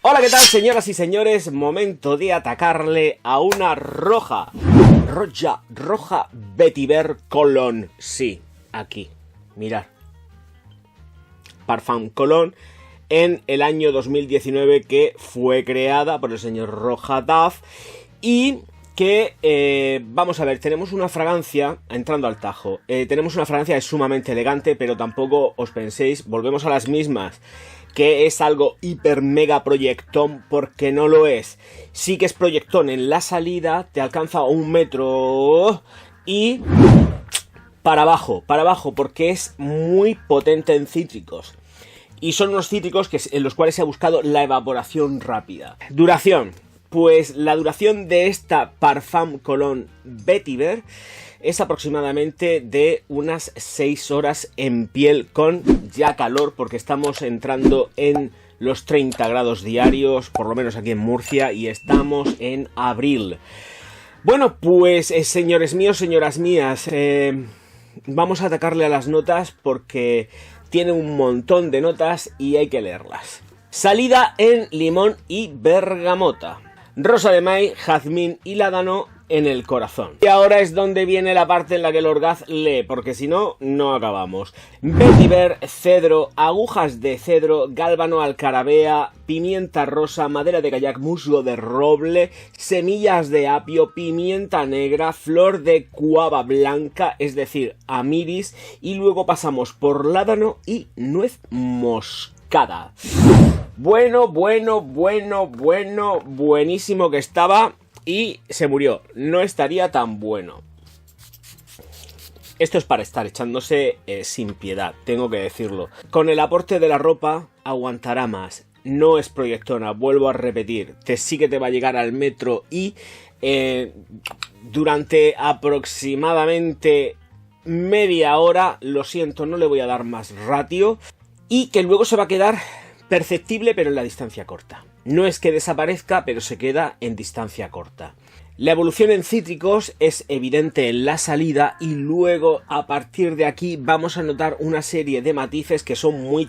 Hola, ¿qué tal, señoras y señores? Momento de atacarle a una roja Vetiver Cologne. Sí, aquí, mirad. Parfum Cologne en el año 2019, que fue creada por el señor Roja Duff y que, vamos a ver, tenemos una fragancia, entrando al tajo, tenemos una fragancia que es sumamente elegante, pero tampoco os penséis, volvemos a las mismas, que es algo hiper mega proyectón, porque no lo es. Sí que es proyectón en la salida, te alcanza 1 metro y para abajo, porque es muy potente en cítricos. Y son unos cítricos en los cuales se ha buscado la evaporación rápida. Duración. Pues la duración de esta Parfum Cologne Vetiver es aproximadamente de unas 6 horas en piel, con ya calor, porque estamos entrando en los 30 grados diarios, por lo menos aquí en Murcia, y estamos en abril. Bueno, pues señores míos, señoras mías, vamos a atacarle a las notas porque tiene un montón de notas y hay que leerlas. Salida en limón y bergamota. Rosa de maíz, jazmín y ládano en el corazón. Y ahora es donde viene la parte en la que el Orgaz lee, porque si no, no acabamos. Vetiver, cedro, agujas de cedro, gálbano, alcarabea, pimienta rosa, madera de kayak, musgo de roble, semillas de apio, pimienta negra, flor de cuava blanca, es decir, amiris, y luego pasamos por ládano y nuez moscada. Buenísimo que estaba y se murió. No estaría tan bueno. Esto es para estar echándose sin piedad, tengo que decirlo. Con el aporte de la ropa aguantará más. No es proyectona, vuelvo a repetir. Sí que te va a llegar al metro y durante aproximadamente media hora, lo siento, no le voy a dar más ratio, y que luego se va a quedar perceptible, pero en la distancia corta. No es que desaparezca, pero se queda en distancia corta. La evolución en cítricos es evidente en la salida y luego a partir de aquí vamos a notar una serie de matices que son muy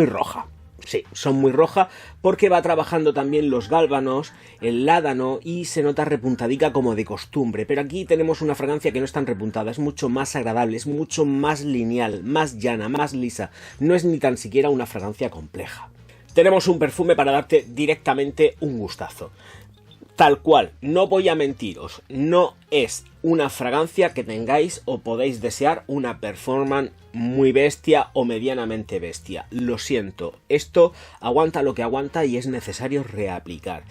roja. Sí, son muy roja porque va trabajando también los gálbanos, el ládano y se nota repuntadica como de costumbre. Pero aquí tenemos una fragancia que no es tan repuntada, es mucho más agradable, es mucho más lineal, más llana, más lisa. No es ni tan siquiera una fragancia compleja. Tenemos un perfume para darte directamente un gustazo. Tal cual, no voy a mentiros, no es una fragancia que tengáis o podéis desear una performance muy bestia o medianamente bestia. Lo siento, esto aguanta lo que aguanta y es necesario reaplicar.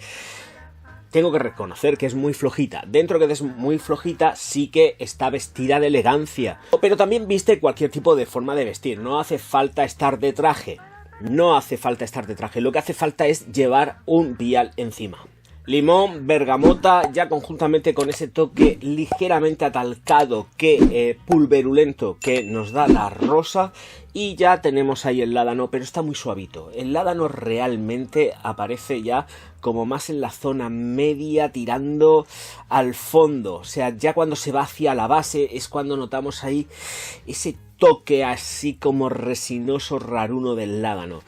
Tengo que reconocer que es muy flojita. Dentro que es muy flojita, sí que está vestida de elegancia. Pero también viste cualquier tipo de forma de vestir, no hace falta estar de traje. No hace falta estar de traje, lo que hace falta es llevar un vial encima. Limón, bergamota, ya conjuntamente con ese toque ligeramente atalcado, pulverulento que nos da la rosa, y ya tenemos ahí el ládano, pero está muy suavito. El ládano realmente aparece ya como más en la zona media, tirando al fondo. O sea, ya cuando se va hacia la base es cuando notamos ahí ese toque así como resinoso, raruno del ládano.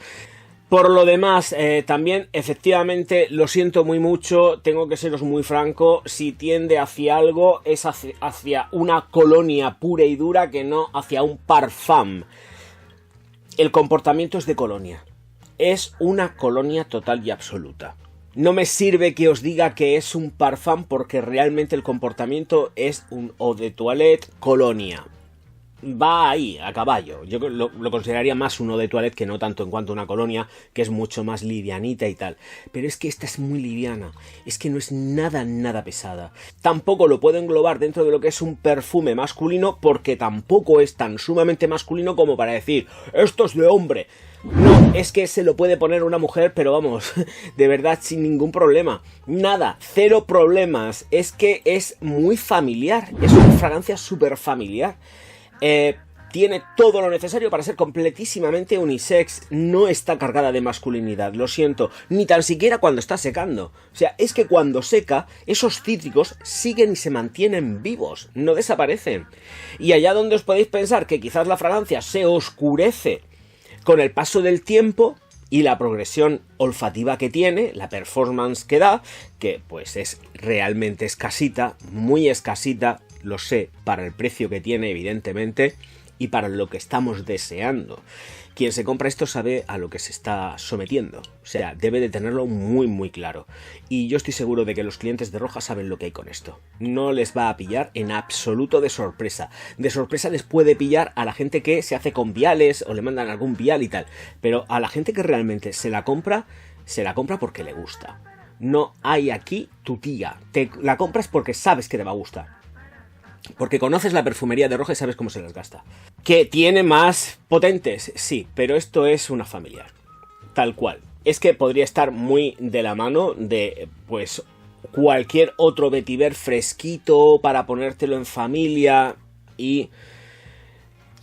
Por lo demás, también efectivamente lo siento muy mucho, tengo que seros muy franco, si tiende hacia algo es hacia una colonia pura y dura que no hacia un parfum. El comportamiento es de colonia, es una colonia total y absoluta. No me sirve que os diga que es un parfum porque realmente el comportamiento es un eau de toilette colonia. Va ahí, a caballo. Yo lo consideraría más un eau de toilette que no tanto en cuanto a una colonia, que es mucho más livianita y tal. Pero es que esta es muy liviana, es que no es nada pesada. Tampoco lo puedo englobar dentro de lo que es un perfume masculino, porque tampoco es tan sumamente masculino como para decir, esto es de hombre. No, es que se lo puede poner una mujer, pero vamos, de verdad, sin ningún problema. Nada, cero problemas. Es que es muy familiar, es una fragancia súper familiar. Tiene todo lo necesario para ser completísimamente unisex. No está cargada de masculinidad, lo siento, ni tan siquiera cuando está secando. O sea, es que cuando seca, esos cítricos siguen y se mantienen vivos, no desaparecen. Y allá donde os podéis pensar que quizás la fragancia se oscurece con el paso del tiempo, y la progresión olfativa que tiene, la performance que da, que pues es realmente escasita, muy escasita, lo sé, para el precio que tiene evidentemente y para lo que estamos deseando. Quien se compra esto sabe a lo que se está sometiendo, o sea, debe de tenerlo muy muy claro. Y yo estoy seguro de que los clientes de Roja saben lo que hay con esto. No les va a pillar en absoluto de sorpresa. De sorpresa les puede pillar a la gente que se hace con viales o le mandan algún vial y tal. Pero a la gente que realmente se la compra porque le gusta. No hay aquí tu tía. Te la compras porque sabes que te va a gustar. Porque conoces la perfumería de Roja y sabes cómo se las gasta. ¿Que tiene más potentes? Sí, pero esto es una familiar. Tal cual. Es que podría estar muy de la mano de, pues, cualquier otro vetiver fresquito para ponértelo en familia. Y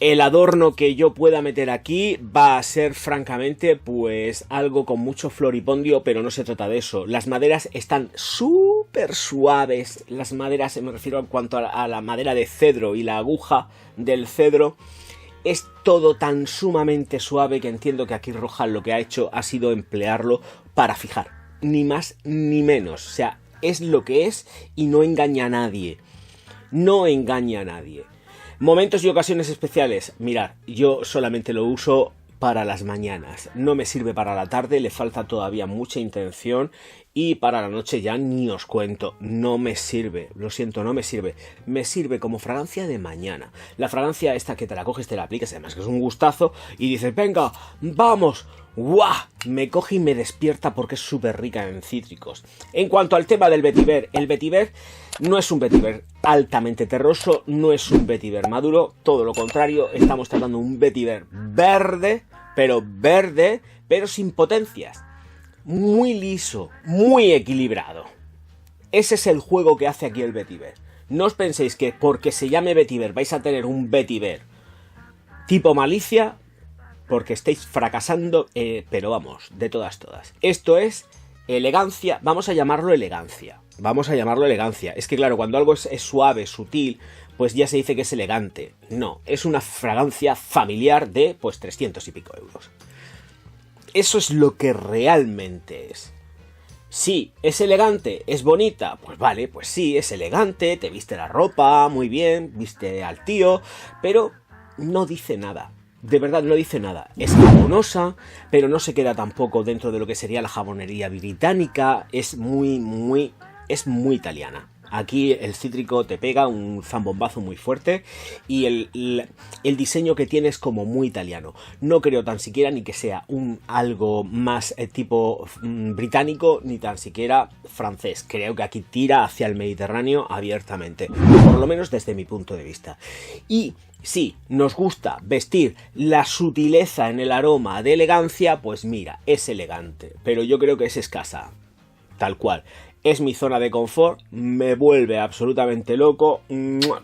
el adorno que yo pueda meter aquí va a ser, francamente, pues algo con mucho floripondio, pero no se trata de eso. Las maderas están súper suaves. Las maderas, me refiero en cuanto a la madera de cedro y la aguja del cedro. Es todo tan sumamente suave que entiendo que aquí Roja lo que ha hecho ha sido emplearlo para fijar. Ni más ni menos. O sea, es lo que es y no engaña a nadie. No engaña a nadie. Momentos y ocasiones especiales. Mirad, yo solamente lo uso para las mañanas. No me sirve para la tarde, le falta todavía mucha intención. Y para la noche ya ni os cuento. No me sirve, lo siento, no me sirve. Me sirve como fragancia de mañana. La fragancia esta que te la coges, te la aplicas, además que es un gustazo. Y dices, venga, vamos. ¡Guau! Me coge y me despierta porque es súper rica en cítricos. En cuanto al tema del vetiver, el vetiver no es un vetiver altamente terroso, no es un vetiver maduro, todo lo contrario, estamos tratando un vetiver verde, pero sin potencias. Muy liso, muy equilibrado. Ese es el juego que hace aquí el vetiver. No os penséis que porque se llame vetiver vais a tener un vetiver tipo malicia, porque estáis fracasando, pero vamos, de todas. Esto es elegancia, vamos a llamarlo elegancia. Es que claro, cuando algo es suave, sutil, pues ya se dice que es elegante. No, es una fragancia familiar de, pues, 300 y pico euros. Eso es lo que realmente es. Sí, ¿es elegante? ¿Es bonita? Pues vale, pues sí, es elegante, te viste la ropa, muy bien, viste al tío, pero no dice nada. De verdad no dice nada. Es jabonosa, pero no se queda tampoco dentro de lo que sería la jabonería británica. Es muy italiana. Aquí el cítrico te pega un zambombazo muy fuerte y el diseño que tiene es como muy italiano. No creo tan siquiera ni que sea algo más tipo británico ni tan siquiera francés. Creo que aquí tira hacia el Mediterráneo abiertamente, por lo menos desde mi punto de vista. Y si nos gusta vestir la sutileza en el aroma de elegancia, pues mira, es elegante, pero yo creo que es escasa, tal cual. Es mi zona de confort, me vuelve absolutamente loco,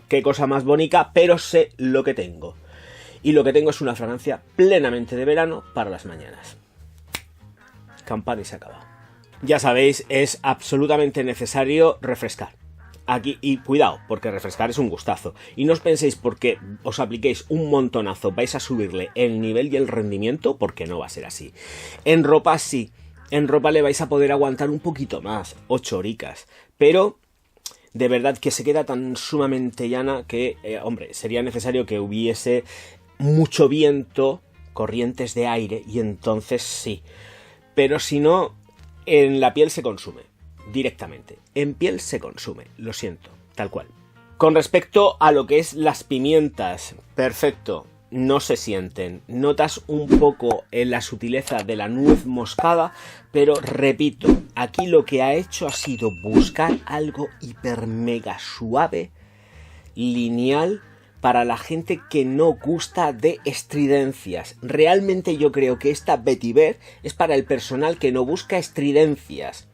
qué cosa más bonita, pero sé lo que tengo. Y lo que tengo es una fragancia plenamente de verano para las mañanas. Campana y se acaba. Ya sabéis, es absolutamente necesario refrescar. Aquí, y cuidado, porque refrescar es un gustazo. Y no os penséis porque os apliquéis un montonazo, vais a subirle el nivel y el rendimiento, porque no va a ser así. En ropa sí. En ropa le vais a poder aguantar un poquito más, 8 horicas, pero de verdad que se queda tan sumamente llana que, hombre, sería necesario que hubiese mucho viento, corrientes de aire, y entonces sí. Pero si no, en la piel se consume, directamente. En piel se consume, lo siento, tal cual. Con respecto a lo que es las pimientas, perfecto. No se sienten, notas un poco en la sutileza de la nuez moscada, pero repito, aquí lo que ha hecho ha sido buscar algo hiper mega suave, lineal, para la gente que no gusta de estridencias. Realmente yo creo que esta vetiver es para el personal que no busca estridencias.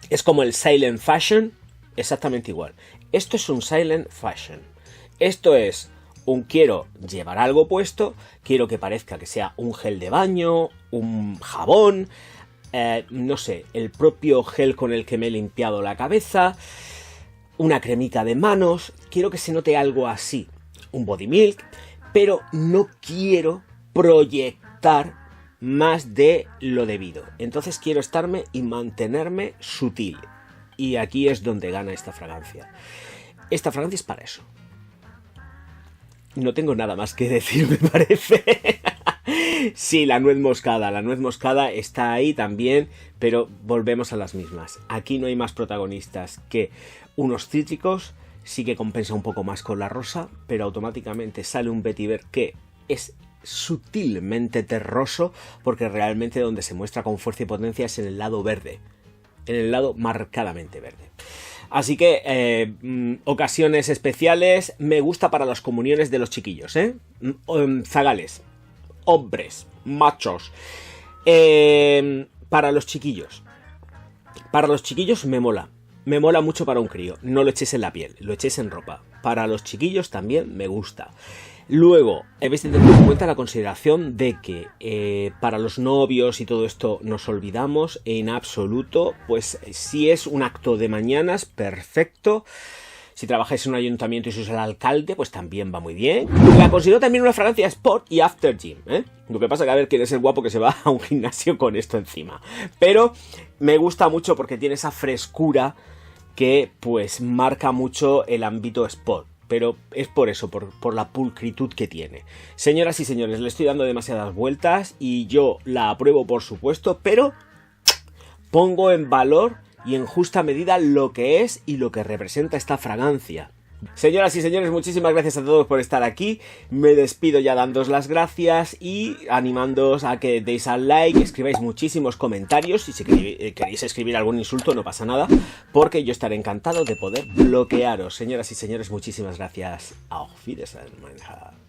Es como el Silent Fashion, exactamente igual. Esto es un Silent Fashion. Esto es quiero llevar algo puesto, quiero que parezca que sea un gel de baño, un jabón, no sé, el propio gel con el que me he limpiado la cabeza, una cremita de manos, quiero que se note algo así, un body milk, pero no quiero proyectar más de lo debido. Entonces quiero estarme y mantenerme sutil. Y aquí es donde gana esta fragancia. Esta fragancia es para eso. No tengo nada más que decir, me parece. Sí, la nuez moscada está ahí también, pero volvemos a las mismas. Aquí no hay más protagonistas que unos cítricos, sí que compensa un poco más con la rosa, pero automáticamente sale un vetiver que es sutilmente terroso, porque realmente donde se muestra con fuerza y potencia es en el lado verde, en el lado marcadamente verde. Así que ocasiones especiales, me gusta para las comuniones de los chiquillos, zagales, hombres, machos, para los chiquillos me mola mucho para un crío, no lo echéis en la piel, lo echéis en ropa, para los chiquillos también me gusta. Luego, habéis de tener en cuenta la consideración de que para los novios y todo esto nos olvidamos en absoluto. Pues si es un acto de mañanas, perfecto. Si trabajáis en un ayuntamiento y sois el alcalde, pues también va muy bien. La considero también una fragancia sport y after gym, ¿eh? Lo que pasa que a ver quién es el guapo que se va a un gimnasio con esto encima. Pero me gusta mucho porque tiene esa frescura que pues marca mucho el ámbito sport. Pero es por eso, por la pulcritud que tiene. Señoras y señores, le estoy dando demasiadas vueltas y yo la apruebo, por supuesto, pero pongo en valor y en justa medida lo que es y lo que representa esta fragancia. Señoras y señores, muchísimas gracias a todos por estar aquí. Me despido ya dándoos las gracias y animándoos a que deis al like, escribáis muchísimos comentarios y si queréis escribir algún insulto no pasa nada, porque yo estaré encantado de poder bloquearos. Señoras y señores, muchísimas gracias. Auf Wiedersehen, mein Herr.